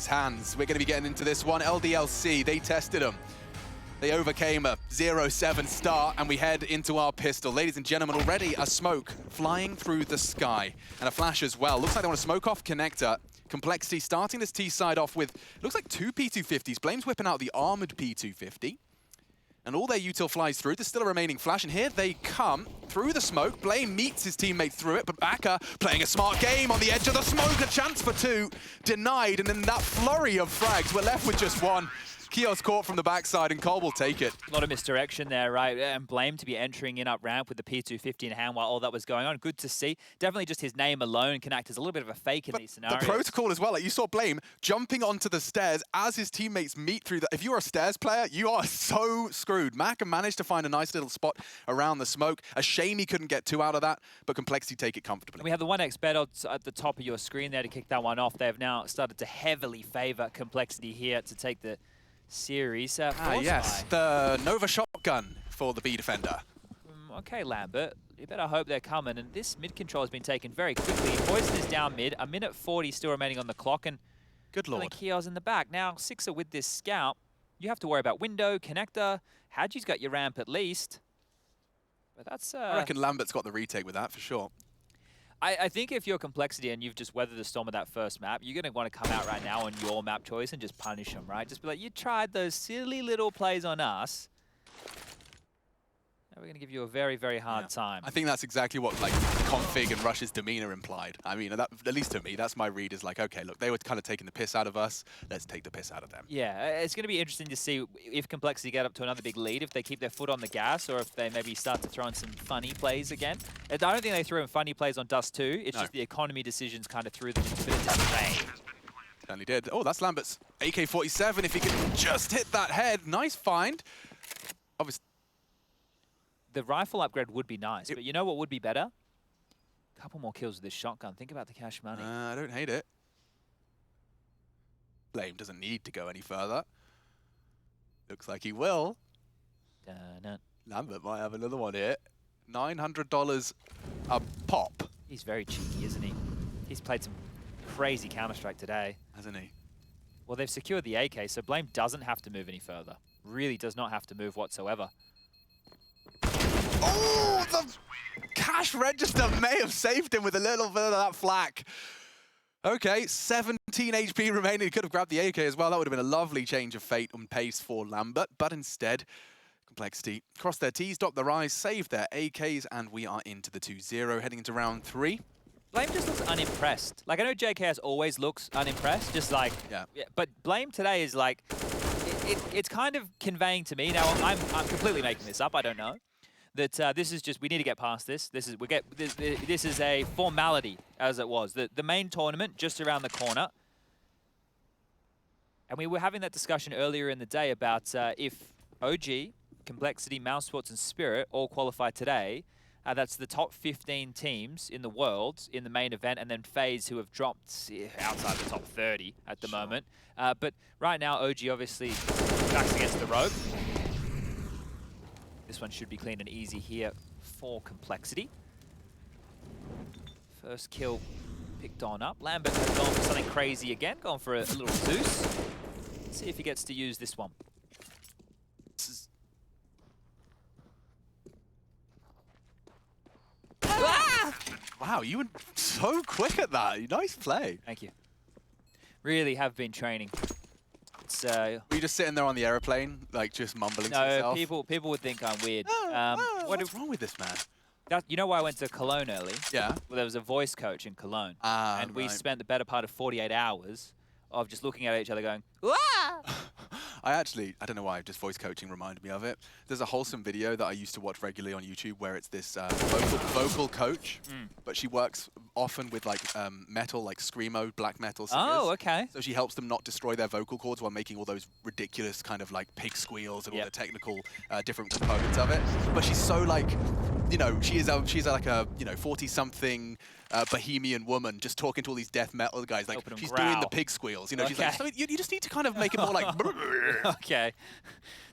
his hands. We're going to be getting into this one. LDLC, they tested him. They overcame a 0-7 start, and we head into our pistol. Ladies and gentlemen, already a smoke flying through the sky, and a flash as well. Looks like they want to smoke off connector. Complexity starting this T side off with, looks like 2 P250s. Blame's whipping out the armored P250. And all their util flies through. There's still a remaining flash, and here they come through the smoke. Blame meets his teammate through it, but Baka playing a smart game on the edge of the smoke. A chance for 2, denied, and then that flurry of frags, we're left with just 1. Kiosk caught from the backside, and Cole will take it. A lot of misdirection there, right? And Blame to be entering in up ramp with the P250 in hand while all that was going on. Good to see. Definitely just his name alone can act as a little bit of a fake in these scenarios. The protocol as well, like you saw Blame jumping onto the stairs as his teammates meet through the... If you're a stairs player, you are so screwed. Maka managed to find a nice little spot around the smoke. A shame he couldn't get 2 out of that, but Complexity take it comfortably. And we have the 1x bet odds at the top of your screen there to kick that one off. They have now started to heavily favor Complexity here to take the series. Yes, the Nova shotgun for the B defender. Okay, Lambert, you better hope they're coming. And this mid control has been taken very quickly. Poison is down mid, a minute 40 still remaining on the clock, and good lord, Kio's in the back. Now, Sixer with this scout, you have to worry about window, connector. Hadji's got your ramp at least. But that's... I reckon Lambert's got the retake with that for sure. I think if you're Complexity and you've just weathered the storm of that first map, you're going to want to come out right now on your map choice and just punish them, right? Just be like, you tried those silly little plays on us. Now we're going to give you a very, very hard time. I think that's exactly what like Config and Rush's demeanor implied. I mean, that, at least to me, that's my read is like, okay, look, they were kind of taking the piss out of us. Let's take the piss out of them. Yeah, it's going to be interesting to see if Complexity get up to another big lead, if they keep their foot on the gas, or if they maybe start to throw in some funny plays again. I don't think they threw in funny plays on Dust 2. It's just the economy decisions kind of threw them into a bit of disarray. Certainly did. Oh, that's Lambert's AK-47. If he could just hit that head. Nice find. Obviously. The rifle upgrade would be nice, but you know what would be better? A couple more kills with this shotgun. Think about the cash money. I don't hate it. Blame doesn't need to go any further. Looks like he will. Dun-dun. Lambert might have another one here. $900 a pop. He's very cheeky, isn't he? He's played some crazy Counter-Strike today. Hasn't he? Well, they've secured the AK, so Blame doesn't have to move any further. Really does not have to move whatsoever. Oh, the cash register may have saved him with a little bit of that flak. Okay, 17 HP remaining. He could have grabbed the AK as well. That would have been a lovely change of fate and pace for Lambert. But instead, Complexity crossed their T's, dot their I's, saved their AKs, and we are into the 2-0, heading into round 3. Blame just looks unimpressed. Like, I know JKS always looks unimpressed, just like... Yeah. But Blame today is like... It's kind of conveying to me, now I'm completely making this up, I don't know, that this is just, we need to get past this. This is a formality, as it was. The main tournament just around the corner. And we were having that discussion earlier in the day about if OG, Complexity, Mouse Sports, and Spirit all qualify today, that's the top 15 teams in the world in the main event, and then FaZe, who have dropped outside the top 30 at the moment. But right now, OG obviously backs against the rope. This one should be clean and easy here for Complexity. First kill picked on up. Lambert has gone for something crazy again, gone for a little Zeus. Let's see if he gets to use this one. Ah! Wow, you were so quick at that. Nice play. Thank you. Really have been training. Were you just sitting there on the aeroplane, like just mumbling to yourself? No, people would think I'm weird. What's wrong with this man? You know why I went to Cologne early? Yeah. Well, there was a voice coach in Cologne. And we spent the better part of 48 hours of just looking at each other going, "Wah!" I don't know why, just voice coaching reminded me of it. There's a wholesome video that I used to watch regularly on YouTube where it's this vocal coach, but she works often with like metal, like screamo, black metal singers. Oh, okay. So she helps them not destroy their vocal cords while making all those ridiculous kind of like pig squeals and all the technical different components of it. But she's so like, you know, she's like a 40-something bohemian woman just talking to all these death metal guys. Like, Helping 'em she's growl. doing the pig squeals. You know, she's like, Okay. so you just need to kind of make it more like... Okay.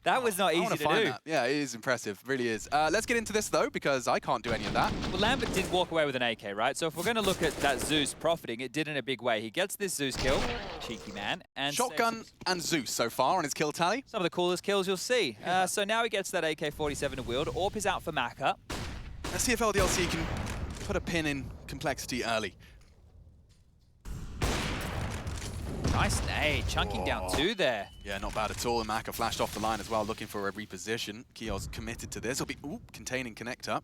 That was not I easy wanna to find do. that. Yeah, it is impressive. Really is. Let's get into this, though, because I can't do any of that. Well, Lambert did walk away with an AK, right? So if we're going to look at that Zeus profiting, it did in a big way. He gets this Zeus kill, cheeky man, and Shotgun and Zeus so far on his kill tally. some of the coolest kills you'll see. So now he gets that AK-47 to wield. AWP is out for Maka. Let's see if LDLC can put a pin in complexity early. Nice nade, chunking down 2 there. Yeah, not bad at all. And Maka flashed off the line as well, looking for a reposition. Kiyo's committed to this. He'll be, containing connector.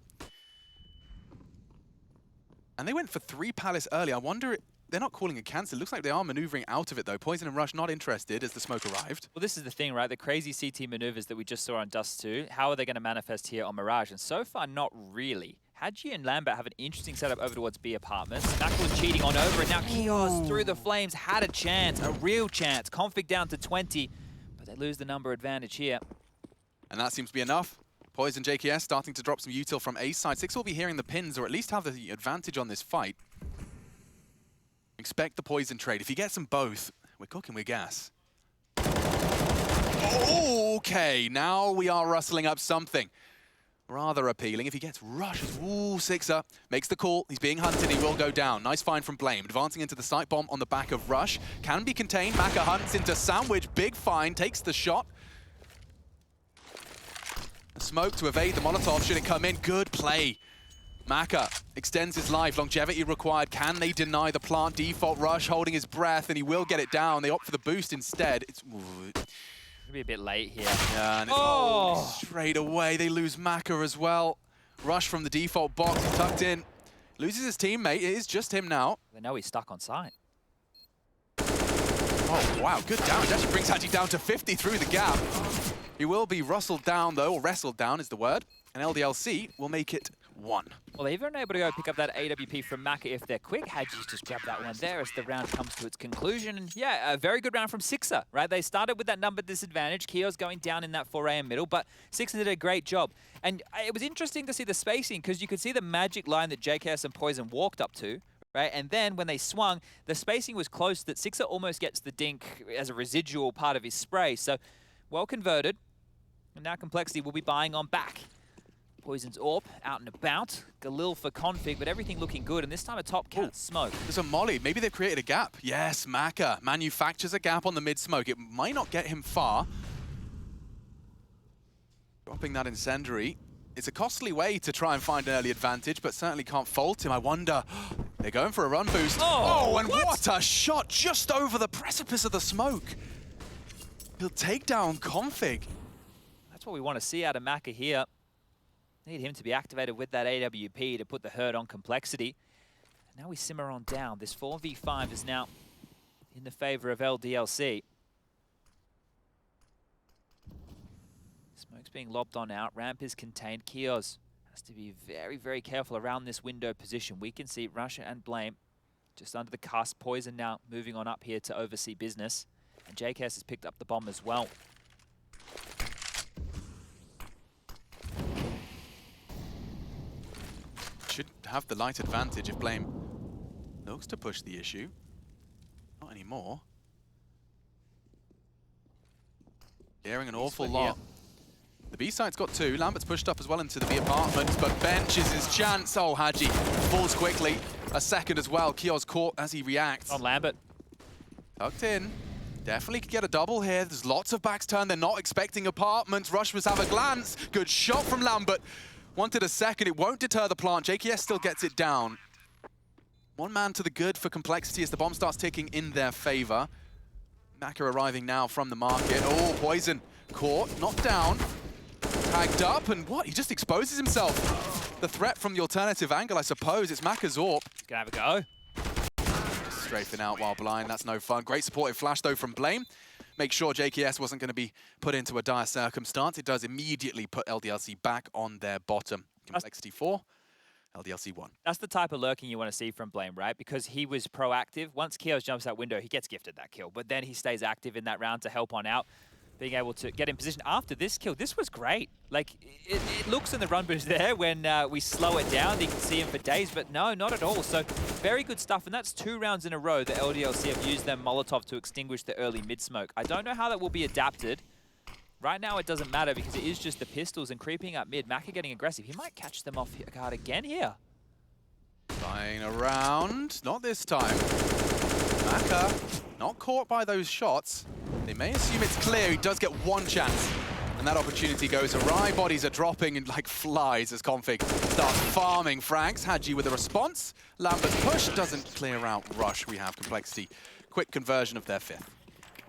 And they went for 3 Palace early. I wonder, they're not calling it cancel. It looks like they are maneuvering out of it, though. Poison and Rush not interested as the smoke arrived. Well, this is the thing, right? The crazy CT maneuvers that we just saw on Dust 2, how are they going to manifest here on Mirage? And so far, not really. Hadji and Lambert have an interesting setup over towards B apartments. Maka was cheating on over, and now Kios through the flames had a chance, a real chance. Config down to 20, but they lose the number advantage here. And that seems to be enough. Poison JKS starting to drop some util from A side. Six will be hearing the pins, or at least have the advantage on this fight. Expect the poison trade. If he gets them both, we're cooking with gas. Okay, now we are rustling up something rather appealing. If he gets rushes, Sixer makes the call. He's being hunted. He will go down. Nice find from Blame. Advancing into the site bomb on the back of Rush. Can be contained. Maka hunts into Sandwich. Big find. Takes the shot. Smoke to evade the Molotov. Should it come in? Good play. Maka extends his life. Longevity required. Can they deny the plant? Default Rush holding his breath, and he will get it down. They opt for the boost instead. It's... Be a bit late here. Yeah, and it's straight away. They lose Maka as well. Rush from the default box. He's tucked in. Loses his teammate. It is just him now. They know he's stuck on site. Oh, wow. Good damage. Actually brings Hadji down to 50 through the gap. He will be rustled down, though, or wrestled down is the word. And LDLC will make it 1. Well, they've been able to go pick up that AWP from Maka if they're quick. Hadji's just grabbed that one there as the round comes to its conclusion. And yeah, a very good round from Sixer, right? They started with that number disadvantage. Kio's going down in that 4 AM middle, but Sixer did a great job. And it was interesting to see the spacing because you could see the magic line that JKS and Poison walked up to, right? And then when they swung, the spacing was close that Sixer almost gets the dink as a residual part of his spray. So well converted. And now Complexity will be buying on back. Poison's AWP out and about. Galil for config, but everything looking good. And this time a top cat smoke. There's a molly. Maybe they've created a gap. Yes, Maka manufactures a gap on the mid-smoke. It might not get him far. Dropping that incendiary. It's a costly way to try and find an early advantage, but certainly can't fault him. I wonder, they're going for a run boost. Oh, and what a shot just over the precipice of the smoke. He'll take down config. That's what we want to see out of Maka here. Need him to be activated with that AWP to put the hurt on Complexity. And now we simmer on down. This 4v5 is now in the favor of LDLC. Smoke's being lobbed on out. Ramp is contained. Kios has to be very, very careful around this window position. We can see Russia and Blame just under the cusp. Poison now moving on up here to oversee business. And JKS has picked up the bomb as well. Should have the light advantage if Blame looks to push the issue. Not anymore. Hearing an awful lot. The B side's got 2. Lambert's pushed up as well into the B apartments, but benches his chance. Oh, Hadji falls quickly. A second as well. Kios caught as he reacts. On Lambert. Tucked in. Definitely could get a double here. There's lots of backs turned. They're not expecting apartments. Rush must have a glance. Good shot from Lambert. Wanted a second. It won't deter the plant. JKS still gets it down. 1 man to the good for Complexity as the bomb starts ticking in their favor. Maka arriving now from the market. Oh, Poison caught, knocked down, tagged up, and what? He just exposes himself. The threat from the alternative angle, I suppose. It's Maka's AWP. Gonna have a go. Just strafing out while blind. That's no fun. Great supportive flash, though, from Blame. Make sure JKS wasn't going to be put into a dire circumstance. It does immediately put LDLC back on their bottom. Complexity 4, LDLC 1. That's the type of lurking you want to see from Blame, right? Because he was proactive. Once Kios jumps out window, he gets gifted that kill. But then he stays active in that round to help on out. being able to get in position after this kill. This was great. Like, it looks in the run boost there when we slow it down. You can see him for days, but no, not at all. So very good stuff, and that's 2 rounds in a row that LDLC have used their Molotov to extinguish the early mid-smoke. I don't know how that will be adapted. Right now it doesn't matter because it is just the pistols and creeping up mid. Maka getting aggressive. He might catch them off guard again here. Flying around, not this time. Maka not caught by those shots. They may assume it's clear. He does get one chance. And that opportunity goes awry. Bodies are dropping like flies as Config starts farming Franks. Hadji with a response. Lambert's push doesn't clear out Rush. We have Complexity. Quick conversion of their 5th.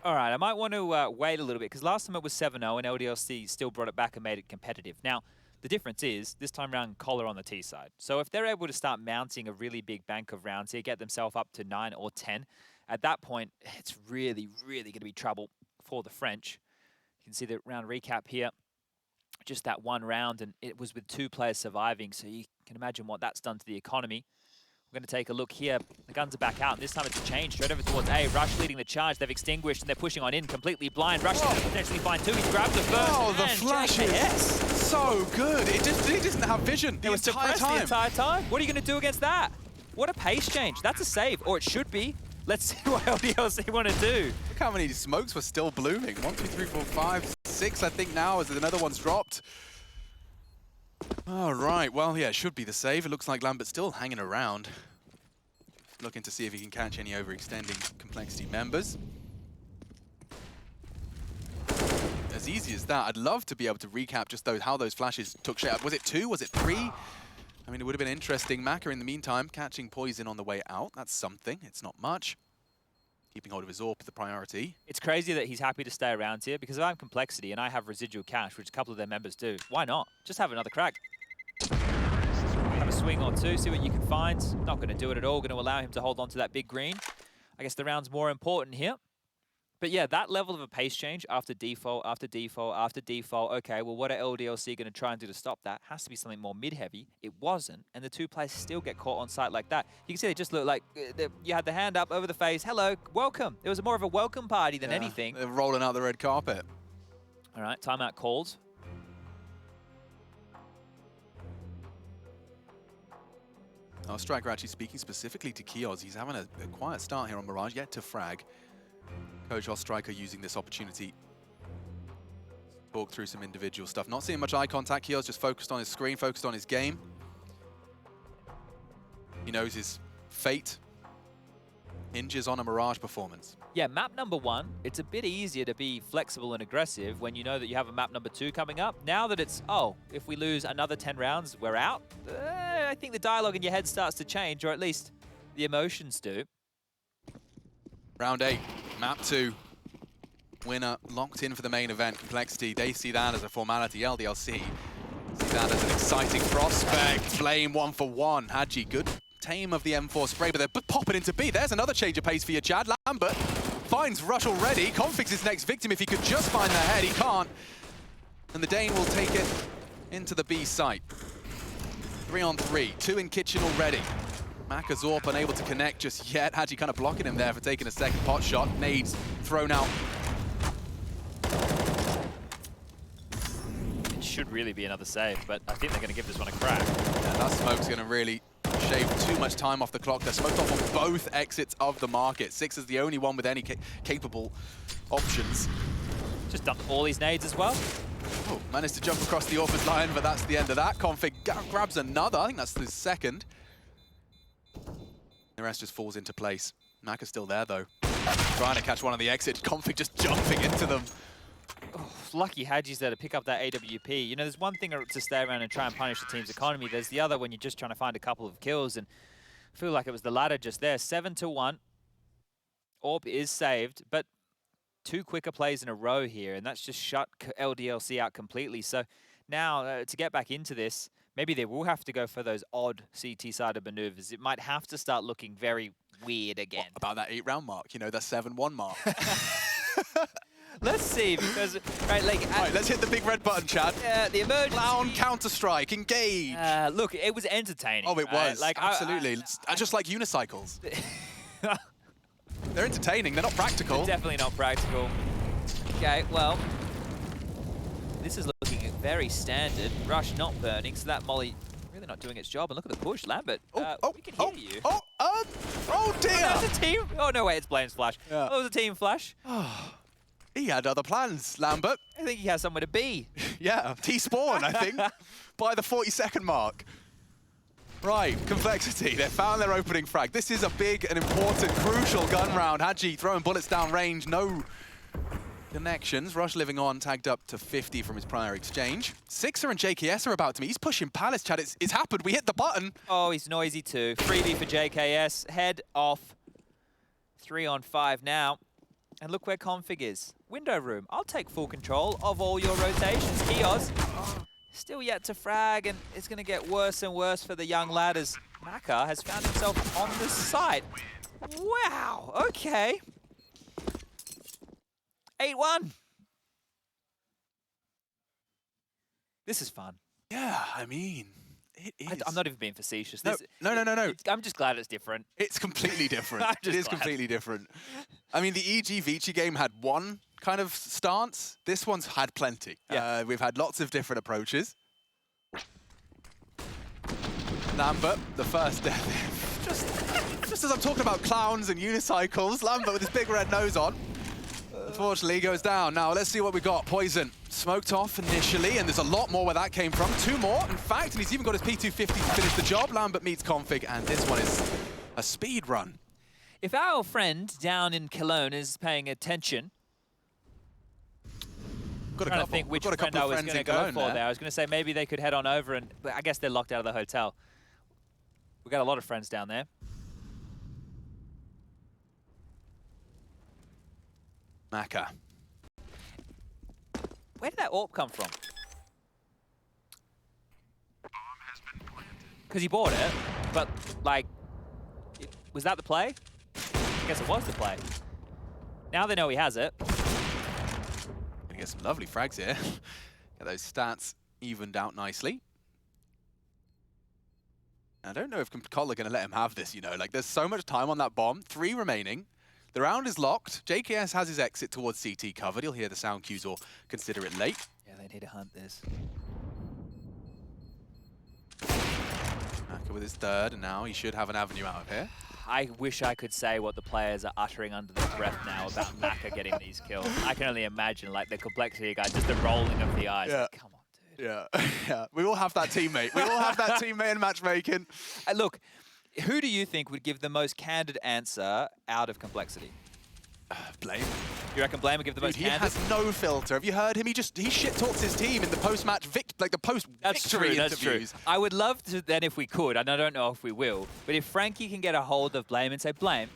All right, I might want to wait a little bit because last time it was 7-0 and LDLC still brought it back and made it competitive. Now, the difference is this time round, Collar on the T side. So if they're able to start mounting a really big bank of rounds here, get themselves up to 9 or 10, at that point, it's really, really going to be trouble for the French. You can see the round recap here. Just that one round, and it was with 2 players surviving, so you can imagine what that's done to the economy. We're going to take a look here. The guns are back out, and this time it's a change. Straight over towards A. Rush leading the charge. They've extinguished, and they're pushing on in, completely blind. Rush is going to potentially find 2. He's grabbed the first. Oh, the flashes! So good. He doesn't have vision the entire time. What are you going to do against that? What a pace change. That's a save, or it should be. Let's see what LDLC want to do. Look how many smokes were still blooming. 1, 2, 3, 4, 5, 6, I think now, as another one's dropped. All right, well, yeah, it should be the save. It looks like Lambert's still hanging around. Looking to see if he can catch any overextending Complexity members. As easy as that. I'd love to be able to recap just how those flashes took shape. Was it 2? Was it 3? I mean, it would have been interesting. Maka, in the meantime, catching poison on the way out. That's something. It's not much. Keeping hold of his AWP the priority. It's crazy that he's happy to stay around here because if I have Complexity and I have residual cash, which a couple of their members do, why not? Just have another crack. Have a swing or 2, see what you can find. Not going to do it at all. Going to allow him to hold on to that big green. I guess the round's more important here. But yeah, that level of a pace change after default, after default, after default. Okay, well, what are LDLC going to try and do to stop that? Has to be something more mid-heavy. It wasn't, and the 2 players still get caught on site like that. You can see they just look like you had the hand up over the face. Hello, welcome. It was more of a welcome party than anything. They're rolling out the red carpet. All right, timeout called. Our striker actually speaking specifically to Kioz. He's having a quiet start here on Mirage, yet to frag. Coach our striker using this opportunity to talk through some individual stuff. Not seeing much eye contact. Kioz just focused on his screen, focused on his game. He knows his fate hinges on a Mirage performance. Yeah, map number 1, it's a bit easier to be flexible and aggressive when you know that you have a map number 2 coming up. Now that it's, oh, if we lose another 10 rounds, we're out, I think the dialogue in your head starts to change, or at least the emotions do. Round 8, map 2. Winner locked in for the main event. Complexity, they see that as a formality. LDLC see that as an exciting prospect. Flame 1 for 1. Hadji, good tame of the M4 spray, but they're popping into B. There's another change of pace for you, Chad. Lambert finds Rush already. Config's his next victim. If he could just find their head, he can't. And the Dane will take it into the B site. 3 on 3, 2 in kitchen already. Makazorp unable to connect just yet. Hadji kind of blocking him there for taking a second pot shot. Nades thrown out. It should really be another save, but I think they're going to give this one a crack. Yeah, that smoke's going to really shave too much time off the clock. They're smoked off on both exits of the market. 6 is the only one with any capable options. Just dumped all these nades as well. Oh, managed to jump across the offense line, but that's the end of that. Config grabs another. I think that's his second. The rest just falls into place. Maka's still there, though. Trying to catch one on the exit. Config just jumping into them. Oh, lucky Hadji's there to pick up that AWP. You know, there's one thing to stay around and try and punish the team's economy. There's the other when you're just trying to find a couple of kills, and I feel like it was the latter just there. 7-1. AWP is saved, but 2 quicker plays in a row here, and that's just shut LDLC out completely. So now, to get back into this, maybe they will have to go for those odd CT-sided maneuvers. It might have to start looking very weird again. What about that 8-round mark? You know, that 7-1 mark. Let's see, because right, let's hit the big red button, Chad. Yeah, the emergency. Clown Counter-Strike, engage. Look, it was entertaining. Oh, it was. Absolutely. Just like unicycles. They're entertaining. They're not practical. They're definitely not practical. Okay, well, this is looking very standard. Rush not burning, so that molly really not doing its job. And look at the push, Lambert. We can hear you. Oh dear! Oh, there's a team. Oh no, wait, it's Blame's flash. Yeah. Oh, it was a team flash. He had other plans, Lambert. I think he has somewhere to be. Yeah, T-spawn, I think, by the 40-second mark. Right, Complexity, they found their opening frag. This is a big and important, crucial gun round. Hadji throwing bullets down range, no connections. Rush living on, tagged up to 50 from his prior exchange. Sixer and JKS are about to meet. He's pushing Palace, Chad. It's happened. We hit the button. Oh, he's noisy too. Freebie for JKS. Head off. 3 on 5 now. And look where config is. Window room. I'll take full control of all your rotations. Kios still yet to frag, and it's going to get worse and worse for the young lad as Maka has found himself on the site. Wow. Okay. 8-1. This is fun. Yeah, I mean, it is. I'm not even being facetious. No. I'm just glad it's different. It's completely different. I'm It just is glad. completely different. I mean, the EG Vici game had one kind of stance. This one's had plenty. Yeah. We've had lots of different approaches. Lambert, the first death. just as I'm talking about clowns and unicycles, Lambert with his big red nose on. Unfortunately, goes down. Now, let's see what we got. Poison smoked off initially, and there's a lot more where that came from. 2 more, in fact, and he's even got his P250 to finish the job. Lambert meets config, and this one is a speed run. If our friend down in Cologne is paying attention, Got a trying to couple. think which Got a friend couple I of was friends going to in go Cologne for there. I was going to say maybe they could head on over, and but I guess they're locked out of the hotel. We got a lot of friends down there. Maka. Where did that AWP come from? Because he bought it, but like, was that the play? I guess it was the play. Now they know he has it. Gonna get some lovely frags here. Get those stats evened out nicely. I don't know if Col are going to let him have this, you know. Like, there's so much time on that bomb. 3 remaining. The round is locked. JKS has his exit towards CT covered. He'll hear the sound cues or consider it late. Yeah, they need to hunt this. Maka with his third, and now he should have an avenue out of here. I wish I could say what the players are uttering under their breath now about Maka getting these kills. I can only imagine, like, the complexity guy, just the rolling of the eyes. Yeah. Like, come on, dude. Yeah, yeah. We all have that teammate. We all have that teammate in matchmaking. Look, who do you think would give the most candid answer out of complexity? Blame. You reckon Blame would give the most He candid? has no filter. Have you heard him? He shit talks his team in the post-match That's true, interviews. that's true. I would love to then, if we could, and I don't know if we will, but if Frankie can get a hold of Blame and say, Blame,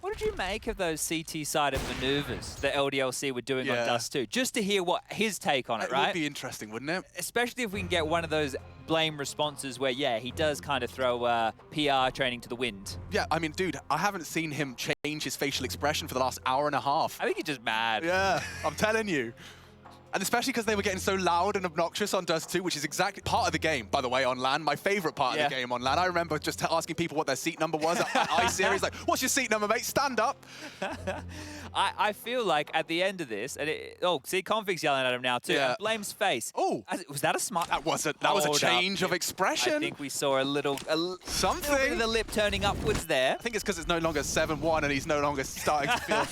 what did you make of those CT-sided maneuvers that LDLC were doing on Dust 2? Just to hear what his take on it, right? It would be interesting, wouldn't it? Especially if we can get one of those Blame responses where, yeah, he does kind of throw PR training to the wind. Yeah, I mean, dude, I haven't seen him change his facial expression for the last hour and a half. I think he's just mad. Yeah, I'm telling you. And especially because they were getting so loud and obnoxious on Dust 2, which is exactly part of the game, by the way, on LAN. My favorite part of the game on LAN. I remember just asking people what their seat number was at I-Series. Like, what's your seat number, mate? Stand up. I feel like at the end of this, and see, Config's yelling at him now too. Yeah. And Blame's face. Oh, was that a smart? that was a change of expression. I think we saw a little Something. bit of the lip turning upwards there. I think it's because it's no longer 7-1 and he's no longer starting to feel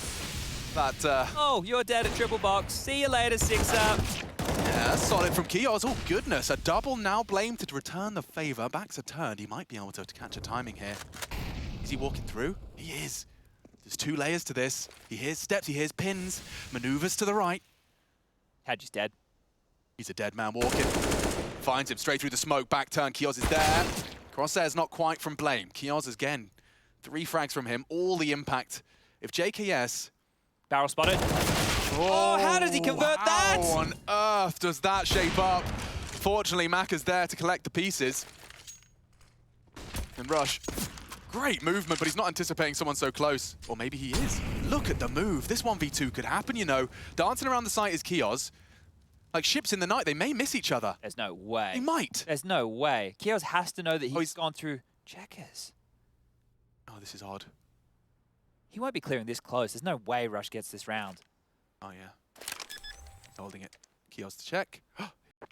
that. Oh, you're dead at triple box. See you later, Sixer. Yeah, solid from Kios. Oh, goodness. A double now blamed to return the favor. Backs are turned. He might be able to catch a timing here. Is he walking through? He is. There's 2 layers to this. He hears steps. He hears pins. Maneuvers to the right. Hadji's dead. He's a dead man walking. Finds him straight through the smoke. Back turn. Kios is there. Crosshair's not quite from Blame. Kios again. 3 frags from him. All the impact. If JKS... Barrel spotted. Oh, how does he convert that? How on earth does that shape up? Fortunately, Maka's there to collect the pieces. And Rush, great movement, but he's not anticipating someone so close. Or maybe he is. Look at the move. This 1v2 could happen, you know. Dancing around the site is Kios. Like ships in the night, they may miss each other. There's no way. They might. There's no way. Kios has to know that he's gone through checkers. Oh, this is odd. He won't be clearing this close. There's no way Rush gets this round. Oh, yeah. Holding it. Kios to check.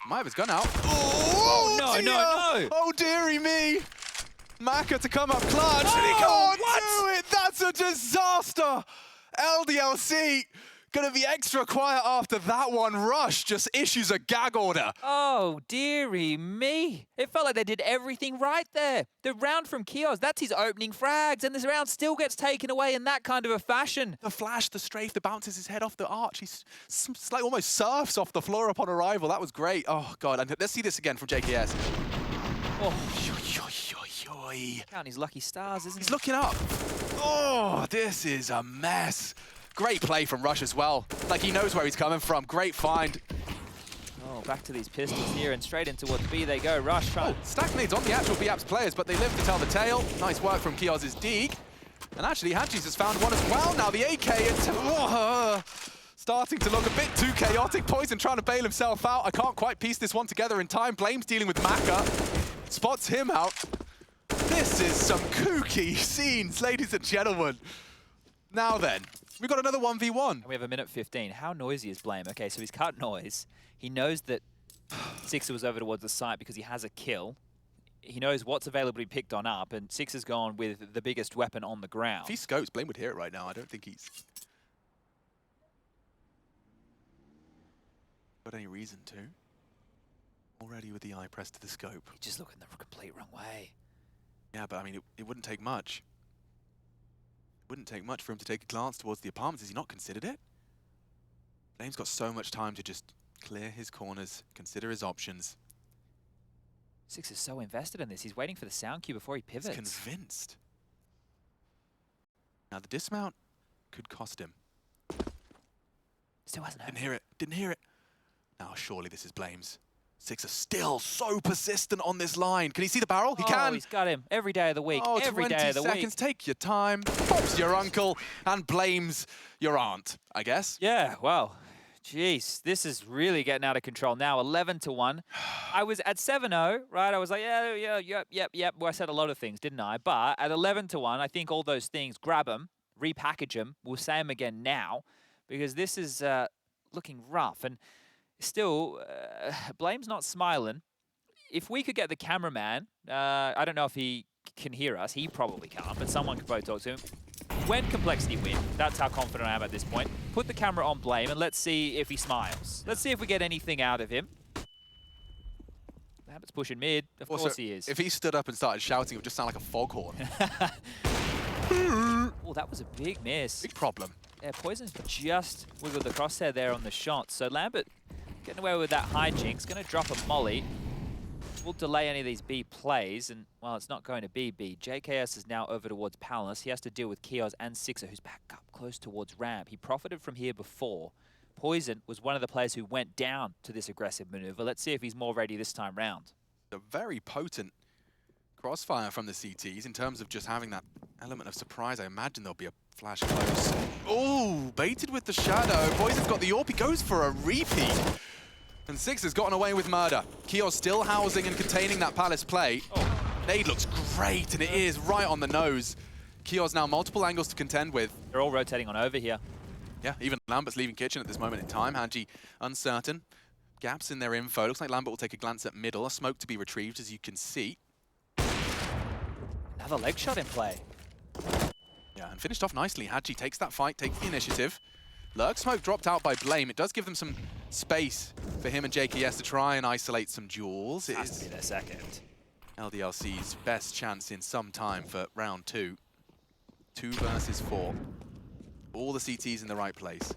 Might have his gun out. Oh, no, dear. no! Oh, dearie me. Maka to come up clutch. Oh, and he can't what? do it. That's a disaster. LDLC gonna be extra quiet after that one. Rush just issues a gag order. Oh, dearie me. It felt like they did everything right there. The round from Kios, that's his opening frags, and this round still gets taken away in that kind of a fashion. The flash, the strafe, the bounces his head off the arch. He's like almost surfs off the floor upon arrival. That was great. Oh, God. And let's see this again from JKS. Oh, Oy. counting his lucky stars, isn't He's he? looking up. Oh, this is a mess. Great play from Rush as well. Like he knows where he's coming from. Great find. Oh, back to these pistols here and straight into what B they go. Rush trying. Oh, stack nades on the actual BAPS players, but they live to tell the tale. Nice work from Kios's Deeg. And actually, Hadji's has found one as well. Now the AK starting to look a bit too chaotic. Poison trying to bail himself out. I can't quite piece this one together in time. Blame's dealing with Maka. Spots him out. This is some kooky scenes, ladies and gentlemen. Now then, we've got another 1v1. And we have a minute 15. How noisy is Blame? Okay, so he's cut noise. He knows that Sixer was over towards the site because he has a kill. He knows what's available to be picked on up, and Sixer's gone with the biggest weapon on the ground. If he scopes, Blame would hear it right now. I don't think he's got any reason to. Already with the eye pressed to the scope. He's just looking the complete wrong way. Yeah, but I mean, it wouldn't take much. It wouldn't take much for him to take a glance towards the apartments. Has he not considered it? Blame's got so much time to just clear his corners, consider his options. Sixer's so invested in this. He's waiting for the sound cue before he pivots. He's convinced. Now the dismount could cost him. Still hasn't heard. Didn't hear it. Didn't hear it. Now surely this is Blame's. Sixer still so persistent on this line. Can he see the barrel? He can. He's got him every day of the week. Oh, every 20 day of the seconds. week. Take your time. Pops your uncle and blames your aunt, I guess. Yeah, well, jeez, this is really getting out of control now. 11-1. I was at 7-0, right? I was like, yep. Well, I said a lot of things, didn't I? But at 11-1, I think all those things, grab them, repackage them. We'll say them again now because this is looking rough. And still, Blame's not smiling. If we could get the cameraman, I don't know if he can hear us. He probably can't, but someone could probably talk to him. When Complexity win, that's how confident I am at this point. Put the camera on Blame and let's see if he smiles. Let's see if we get anything out of him. Lambert's pushing mid. Of course he is. If he stood up and started shouting, it would just sound like a foghorn. Oh, that was a big miss. Big problem. Yeah, Poison's just wiggled the crosshair there on the shot. So Lambert getting away with that hijinks. Going to drop a molly. We'll delay any of these B plays, and, well, it's not going to be B. JKS is now over towards Palace. He has to deal with Kios and Sixer, who's back up close towards ramp. He profited from here before. Poison was one of the players who went down to this aggressive maneuver. Let's see if he's more ready this time round. A very potent crossfire from the CTs in terms of just having that element of surprise. I imagine there'll be a flash close. Oh, baited with the shadow. Poison's got the AWP. He goes for a repeat. And Six has gotten away with murder. Kios still housing and containing that Palace play. Oh. Nade looks great, and it is right on the nose. Kios now multiple angles to contend with. They're all rotating on over here. Yeah, even Lambert's leaving kitchen at this moment in time. Hadji uncertain. Gaps in their info. Looks like Lambert will take a glance at middle. A smoke to be retrieved, as you can see. Another leg shot in play. Yeah, and finished off nicely. Hadji takes that fight, takes the initiative. Lurk smoke dropped out by Blame. It does give them some space for him and JKS to try and isolate some duels. It Has to be their second. LDLC's best chance in some time for round 2. 2 versus 4. All the CTs in the right place.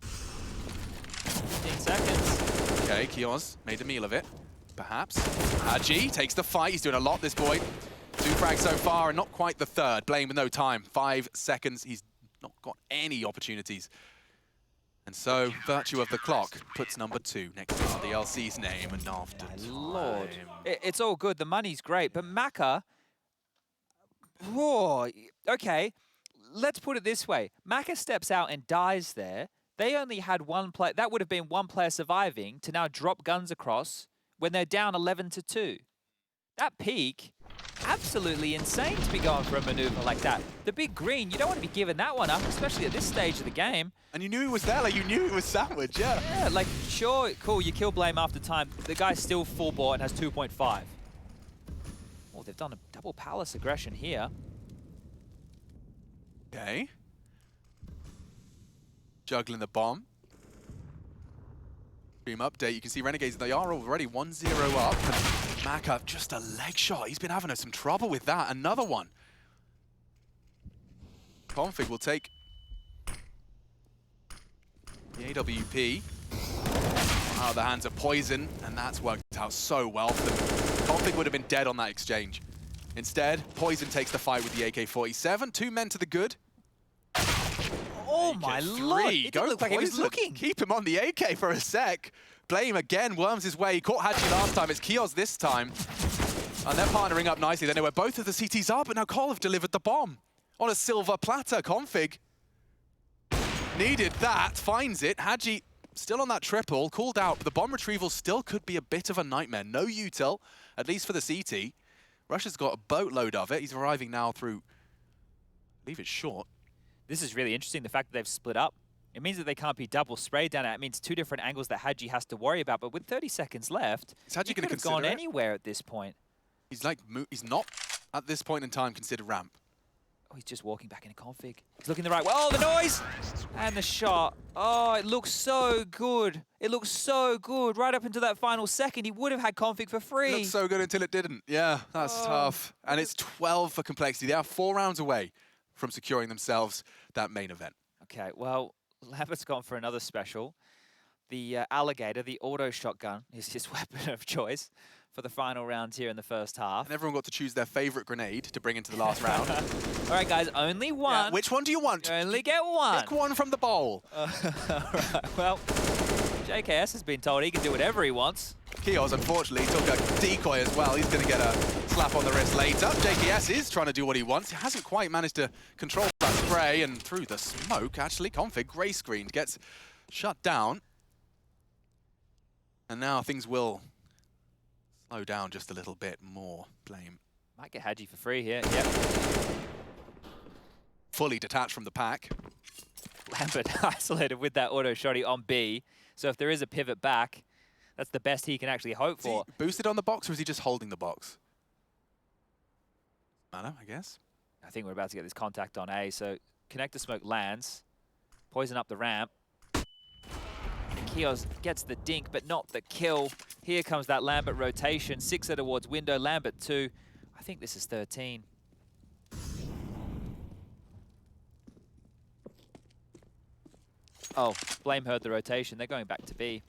15 seconds. Okay, Kios made a meal of it. Perhaps. Hadji takes the fight. He's doing a lot, this boy. 2 frags so far, and not quite the third. Blame with no time. 5 seconds. He's not got any opportunities. And so, virtue of the clock puts number 2 next to the LC's name, and after time. Lord. It's all good. The money's great. But Maka... Whoa. Okay, let's put it this way. Maka steps out and dies there. They only had one player. That would have been one player surviving to now drop guns across when they're down 11-2. That peak absolutely insane to be going for a maneuver like that. The big green, you don't want to be giving that one up, especially at this stage of the game. And you knew he was there, like you knew it was sandwich, yeah. Yeah, like, sure, cool, you kill Blame after time. The guy's still full bore and has 2.5. Oh, they've done a double palace aggression here. Okay. Juggling the bomb. Stream update, you can see Renegades, they are already 1-0 up. And Maka, just a leg shot. He's been having some trouble with that. Another one. Config will take the AWP out of the hands of Poison, and that's worked out so well for them. Config would have been dead on that exchange. Instead, Poison takes the fight with the AK-47. 2 men to the good. Oh my lord! It didn't look like he was looking. Keep him on the AK for a sec. Blame again, worms his way. He caught Hadji last time, it's Kios this time. And they're partnering up nicely. They know where both of the CTs are, but now Cole have delivered the bomb. On a silver platter, Config needed that, finds it. Hadji still on that triple, called out, but the bomb retrieval still could be a bit of a nightmare. No util, at least for the CT. Russia's got a boatload of it. He's arriving now through, I believe it's short. This is really interesting, the fact that they've split up. It means that they can't be double sprayed down. It means 2 different angles that Hadji has to worry about. But with 30 seconds left, he could have gone anywhere at this point. He's like, he's not at this point in time considered ramp. Oh, he's just walking back into config. He's looking the right way. Oh, the noise! And the shot. Oh, it looks so good. It looks so good. Right up until that final second, he would have had config for free. It looked so good until it didn't. Yeah, that's tough. And it's 12 for Complexity. They are 4 rounds away from securing themselves that main event. Okay, well, Lambert's gone for another special. The Alligator, the auto shotgun, is his weapon of choice for the final rounds here in the first half. And everyone got to choose their favorite grenade to bring into the last round. All right, guys, only one. Yeah, which one do you want? You only get one. Pick one from the bowl. All right, well, JKS has been told he can do whatever he wants. Kios, unfortunately, took a decoy as well. He's going to get a slap on the wrist later. JKS is trying to do what he wants. He hasn't quite managed to control that spray, and through the smoke, actually, Config, grey screened, gets shut down. And now things will slow down just a little bit more. Blame. Might get Hadji for free here. Yep. Fully detached from the pack. Lambert isolated with that auto shotty on B. So if there is a pivot back, that's the best he can actually hope for. Is he boosted on the box, or is he just holding the box? I guess. I think we're about to get this contact on A. So connector smoke lands. Poison up the ramp. Kios gets the dink, but not the kill. Here comes that Lambert rotation. 6er towards window, Lambert 2. I think this is 13. Oh, Blame heard the rotation. They're going back to B.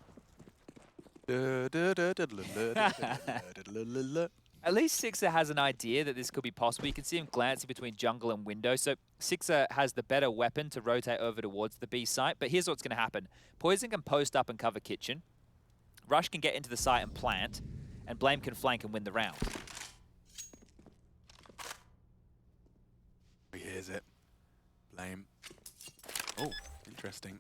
At least 6er has an idea that this could be possible. You can see him glancing between jungle and window. So 6er has the better weapon to rotate over towards the B site. But here's what's going to happen. Poison can post up and cover kitchen. Rush can get into the site and plant. And Blame can flank and win the round. He hears it. Blame. Oh, interesting.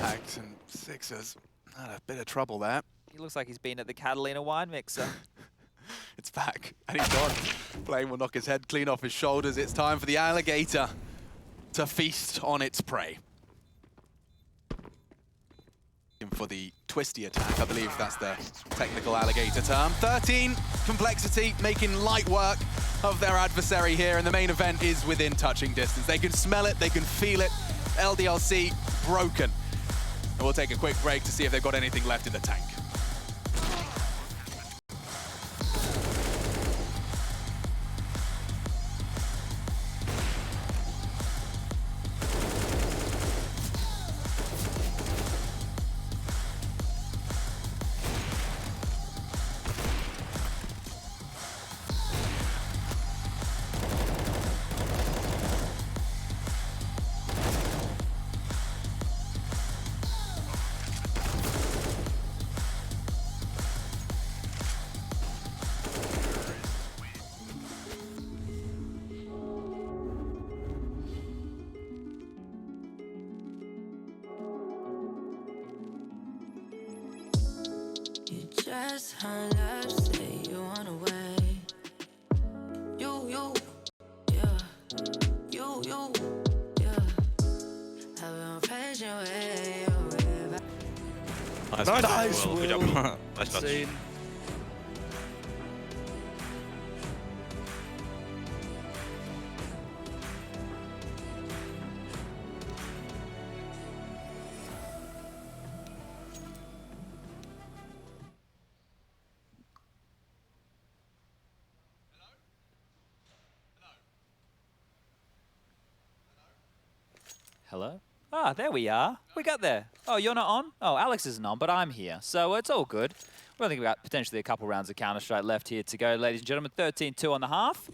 Tags and 6ers. Had a bit of trouble there. He looks like he's been at the Catalina wine mixer. It's back, and he's gone. Blame will knock his head clean off his shoulders. It's time for the Alligator to feast on its prey. For the twisty attack, I believe that's the technical Alligator term. 13, Complexity making light work of their adversary here, and the main event is within touching distance. They can smell it, they can feel it. LDLC broken. And we'll take a quick break to see if they've got anything left in the tank. You just hung up, say you wanna wait. You, yeah. You, yeah. I've been patient with you. Nice, Will. Good job. Nice touch. Scene. Hello? Ah, there we are. We got there. Oh, you're not on? Oh, Alex isn't on, but I'm here. So it's all good. We're only got potentially a couple rounds of Counter-Strike left here to go, ladies and gentlemen. 13-2 on the half.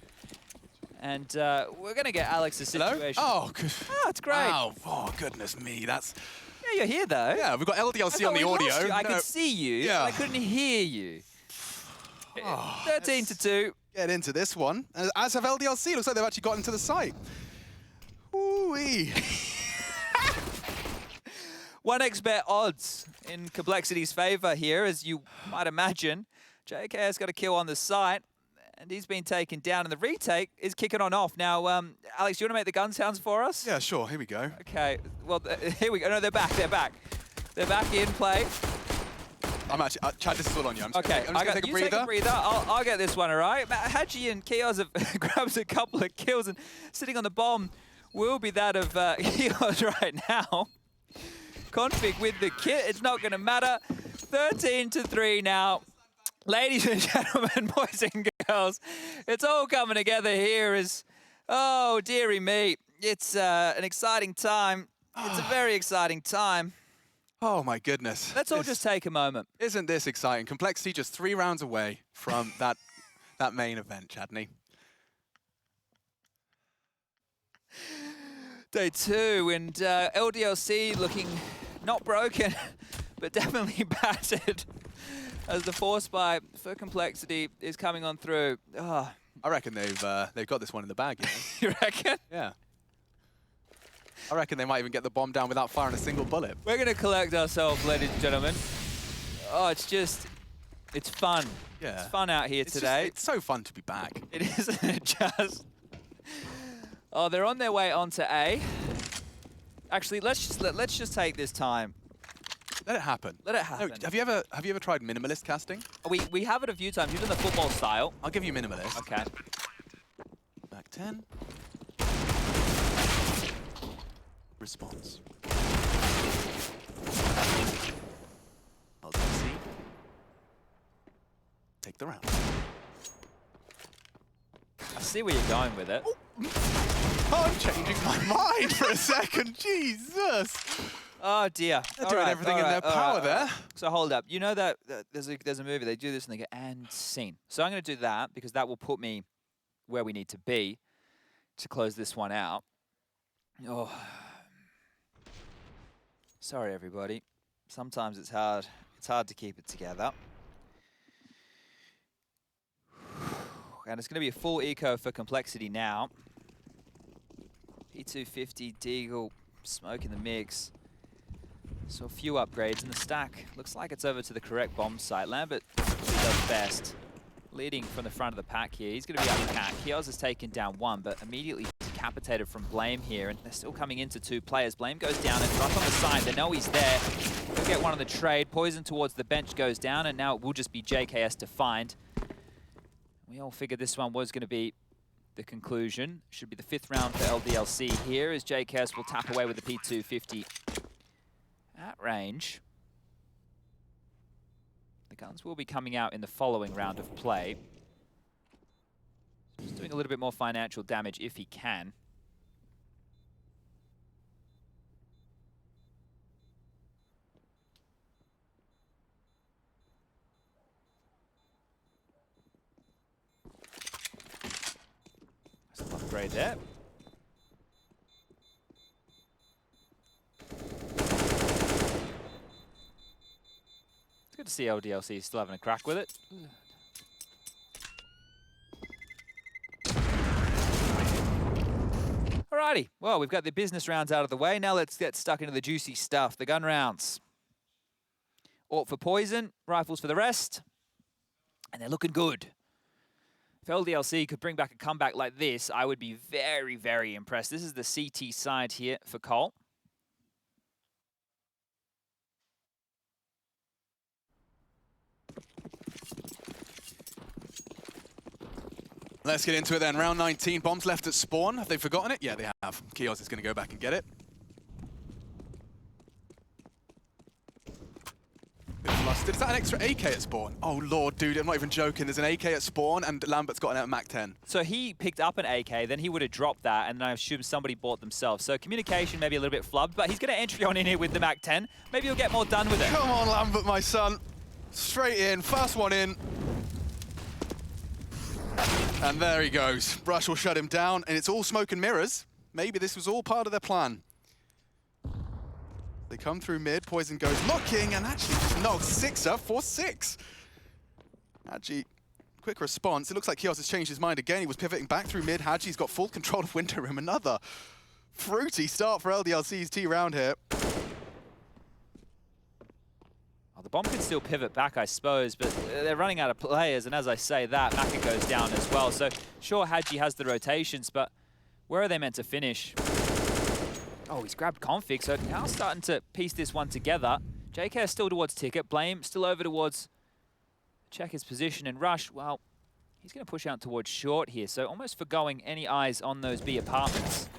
And we're going to get Alex's situation. Hello? Oh, good. Oh, it's great. Wow. Oh, goodness me. That's... Yeah, you're here, though. Yeah, we've got LDLC on the audio. I could see you, Yeah. but I couldn't hear you. 13-2. Get into this one. As have LDLC. Looks like they've actually got into the site. Ooh-wee. 1xBet odds in Complexity's favor here, as you might imagine. JK has got a kill on the site, and he's been taken down, and the retake is kicking on off. Now, Alex, do you want to make the gun sounds for us? Yeah, sure. Here we go. Okay, well, here we go. No, they're back. They're back. They're back in play. I'm actually... Chad, this is all on you. I'm just Okay, gonna take a breather. Take a breather. I'll get this one, all right? Haji and Kios have grabbed a couple of kills, and sitting on the bomb will be that of Kios right now. Config with the kit, it's not going to matter. 13-3 now. Ladies and gentlemen, boys and girls, it's all coming together here as, oh, dearie me. It's an exciting time. It's a very exciting time. Oh, my goodness. Let's all just take a moment. Isn't this exciting? Complexity just 3 rounds away from that main event, Chadney. Day 2, and LDLC looking not broken, but definitely battered as the force buy for Complexity is coming on through. Oh. I reckon they've got this one in the bag, you know? You reckon? Yeah. I reckon they might even get the bomb down without firing a single bullet. We're going to collect ourselves, ladies and gentlemen. Oh, it's fun. Yeah. It's fun out here today. It's so fun to be back. It isn't it just? Oh, they're on their way onto A. Actually, let's just take this time. Let it happen. Let it happen. No, have you ever tried minimalist casting? We have it a few times. You've done the football style. I'll give you minimalist. Okay. Back 10. Response. LDLC. Take the round. I see where you're going with it. Oh, I'm changing my mind for a second. Jesus. Oh dear. They're doing everything in their power there. So hold up. You know that there's a movie, they do this and they go, and scene. So I'm going to do that because that will put me where we need to be to close this one out. Oh. Sorry, everybody. Sometimes it's hard. It's hard to keep it together. And it's going to be a full eco for Complexity now. P250, Deagle, smoke in the mix. So a few upgrades in the stack. Looks like it's over to the correct bomb site. Lambert does best, leading from the front of the pack here. He's going to be out of pack. Kios has taken down one, but immediately decapitated from Blame here, and they're still coming into 2 players. Blame goes down and right on the side. They know he's there. He'll get one on the trade. Poison towards the bench goes down, and now it will just be JKS to find. We all figured this one was going to be the conclusion. Should be the 5th round for LDLC here, as JKS will tap away with the P250 at range. The guns will be coming out in the following round of play. Just doing a little bit more financial damage if he can. Nice upgrade there. It's good to see LDLC still having a crack with it. Alrighty, well, we've got the business rounds out of the way. Now let's get stuck into the juicy stuff, the gun rounds. AWP for Poison, rifles for the rest, and they're looking good. If LDLC could bring back a comeback like this, I would be very, very impressed. This is the CT side here for Cole. Let's get into it then. Round 19, bombs left at spawn. Have they forgotten it? Yeah, they have. Kios is going to go back and get it. Bit flustered. Is that an extra AK at spawn? Oh, Lord, dude, I'm not even joking. There's an AK at spawn, and Lambert's got an Mac 10. So he picked up an AK, then he would have dropped that, and I assume somebody bought themselves. So communication maybe a little bit flubbed, but he's going to entry on in here with the Mac 10. Maybe he'll get more done with it. Come on, Lambert, my son. Straight in. First one in. And there he goes. Brush will shut him down, and it's all smoke and mirrors. Maybe this was all part of their plan. They come through mid, Poison goes looking, and actually just knocks Sixer for 6. Hadji, quick response. It looks like Kios has changed his mind again. He was pivoting back through mid. Hadji's got full control of Winter Room. Another fruity start for LDLC's T round here. The bomb can still pivot back, I suppose, but they're running out of players, and as I say that, Maka goes down as well. So sure, Hadji has the rotations, but where are they meant to finish? Oh, he's grabbed Config, so now starting to piece this one together. JK is still towards Ticket, Blame still over towards check his position, and Rush, well, he's going to push out towards short here, so almost forgoing any eyes on those B apartments.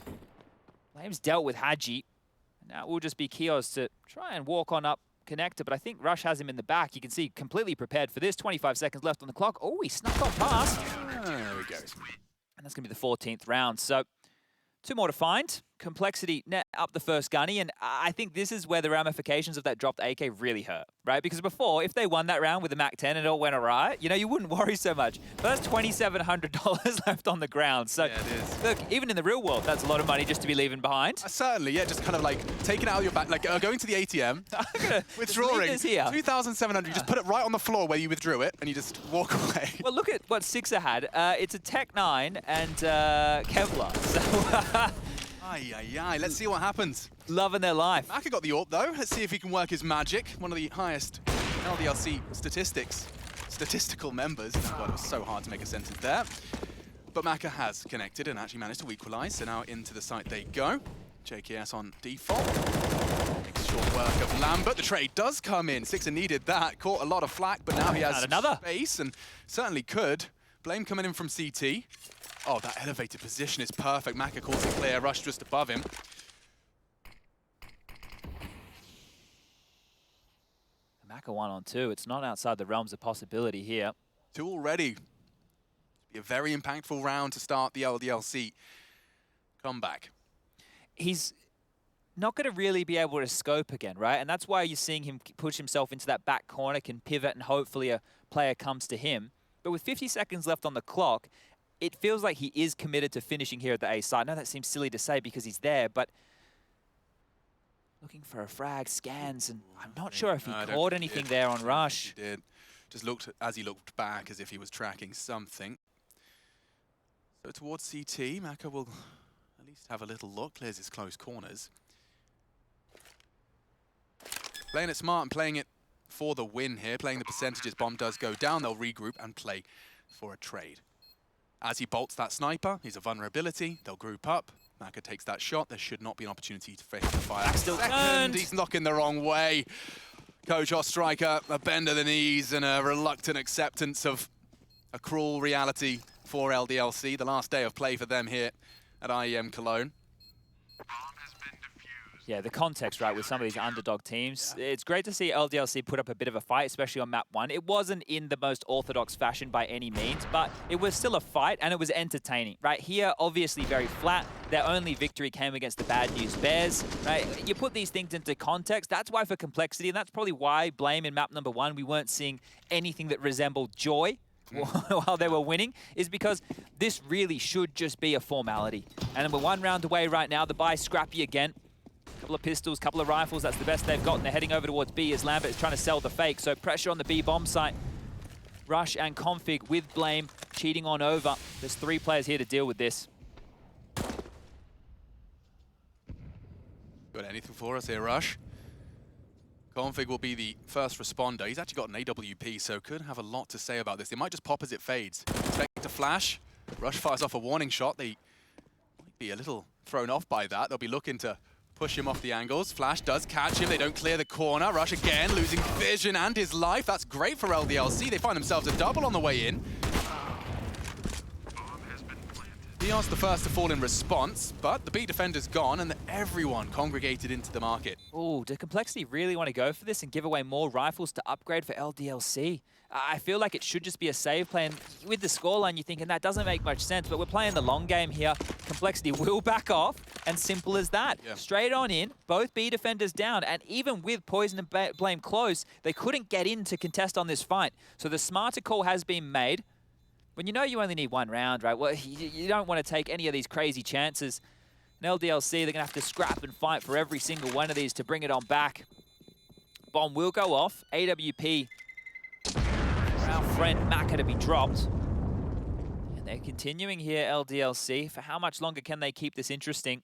Blame's dealt with Hadji, and now it will just be Kios to try and walk on up connector, but I think Rush has him in the back. You can see completely prepared for this. 25 seconds left on the clock. Oh, he snuck on past. There he goes. And that's going to be the 14th round. So 2 more to find. Complexity net up the first gunny, and I think this is where the ramifications of that dropped AK really hurt, right? Because before, if they won that round with a Mac 10 and it all went awry, you know, you wouldn't worry so much. But that's $2,700 left on the ground. So, yeah, it is. Look, even in the real world, that's a lot of money just to be leaving behind. Certainly, yeah, just kind of like taking it out of your back, like going to the ATM, withdrawing, $2,700, you just put it right on the floor where you withdrew it, and you just walk away. Well, look at what Sixer had. It's a Tech 9 and Kevlar. So, Aye. Let's see what happens. loving their life. Maka got the AWP though. Let's see if he can work his magic. One of the highest LDLC statistical members. God, it was so hard to make a sentence there. But Maka has connected and actually managed to equalize. So now into the site they go. JKS on default. Makes short work of Lambert. The trade does come in. Sixer needed that. Caught a lot of flack, but now he has another space and certainly could. Blame coming in from CT. Oh, that elevated position is perfect. Maka calls it clear. Rush just above him. Maka 1 on 2. It's not outside the realms of possibility here. 2 already. Be a very impactful round to start the LDLC comeback. He's not going to really be able to scope again, right? And that's why you're seeing him push himself into that back corner, can pivot, and hopefully a player comes to him. But with 50 seconds left on the clock, it feels like he is committed to finishing here at the A side. I know that seems silly to say because he's there, but looking for a frag, scans, and I'm not sure if he caught anything there on Rush. He did. Just looked, as he looked back, as if he was tracking something. So towards CT, Maka will at least have a little look, clears his close corners. Playing it smart and playing it for the win here, playing the percentages. Bomb does go down, they'll regroup and play for a trade. As he bolts that sniper, he's a vulnerability, they'll group up. Maka takes that shot, there should not be an opportunity to face the fire. Still turned. He's knocking the wrong way. Coach Ostriker, a bend of the knees and a reluctant acceptance of a cruel reality for LDLC. The last day of play for them here at IEM Cologne. Yeah, the context, right, with some of these underdog teams. Yeah. It's great to see LDLC put up a bit of a fight, especially on map 1. It wasn't in the most orthodox fashion by any means, but it was still a fight and it was entertaining, right? Here, obviously very flat. Their only victory came against the Bad News Bears, right? You put these things into context. That's why for complexity, and that's probably why Blame in map number 1, we weren't seeing anything that resembled joy while they were winning, is because this really should just be a formality. And we're 1 round away right now. The bye's scrappy again. Couple of pistols, couple of rifles, that's the best they've got, and they're heading over towards B as Lambert is trying to sell the fake. So pressure on the B bomb site. Rush and Config with Blame cheating on over. There's 3 players here to deal with this. Got anything for us here, Rush? Config will be the first responder. He's actually got an AWP, so could have a lot to say about this. They might just pop as it fades. Expect a flash. Rush fires off a warning shot. They might be a little thrown off by that. They'll be looking to push him off the angles. Flash does catch him. They don't clear the corner. Rush again, losing vision and his life. That's great for LDLC. They find themselves a double on the way in. Neon's the first to fall in response, but the B defender's gone and everyone congregated into the market. Oh, do Complexity really want to go for this and give away more rifles to upgrade for LDLC? I feel like it should just be a save play, and with the scoreline, you're thinking that doesn't make much sense, but we're playing the long game here. Complexity will back off, and simple as that. Yeah. Straight on in, both B defenders down, and even with Poison and Blame close, they couldn't get in to contest on this fight. So the smarter call has been made. When you know you only need one round, right? Well, you don't want to take any of these crazy chances. In LDLC, they're going to have to scrap and fight for every single one of these to bring it on back. Bomb will go off. AWP for our friend Maka to be dropped. And they're continuing here, LDLC. For how much longer can they keep this interesting?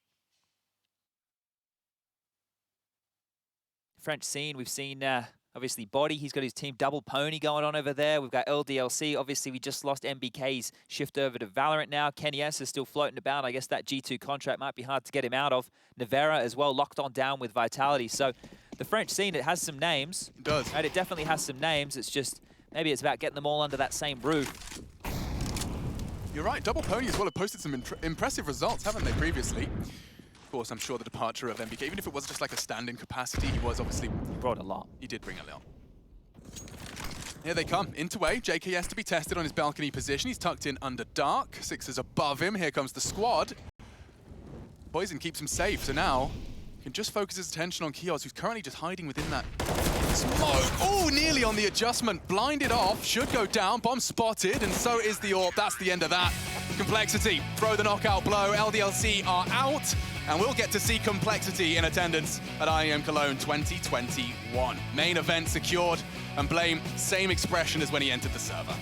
French scene, we've seen... obviously, Body, he's got his team double pony going on over there. We've got LDLC. Obviously, we just lost MBK's shift over to Valorant now. Kenny S is still floating about. I guess that G2 contract might be hard to get him out of. Nevera as well, locked on down with Vitality. So the French scene, it has some names. It does. Right? It definitely has some names. It's just, maybe it's about getting them all under that same roof. You're right. Double pony as well have posted some impressive results, haven't they, previously? Of course, I'm sure the departure of MBK, even if it was just like a stand-in capacity, he was obviously... He brought a lot. He did bring a lot. Here they come, into A. JKS to be tested on his balcony position. He's tucked in under dark. Sixers above him. Here comes the squad. Poison keeps him safe, so now he can just focus his attention on Kios, who's currently just hiding within that smoke. Oh, nearly on the adjustment. Blinded off, should go down. Bomb spotted, and so is the AWP. That's the end of that. Complexity, throw the knockout blow. LDLC are out. And we'll get to see Complexity in attendance at IEM Cologne 2021. Main event secured, and Blame, same expression as when he entered the server.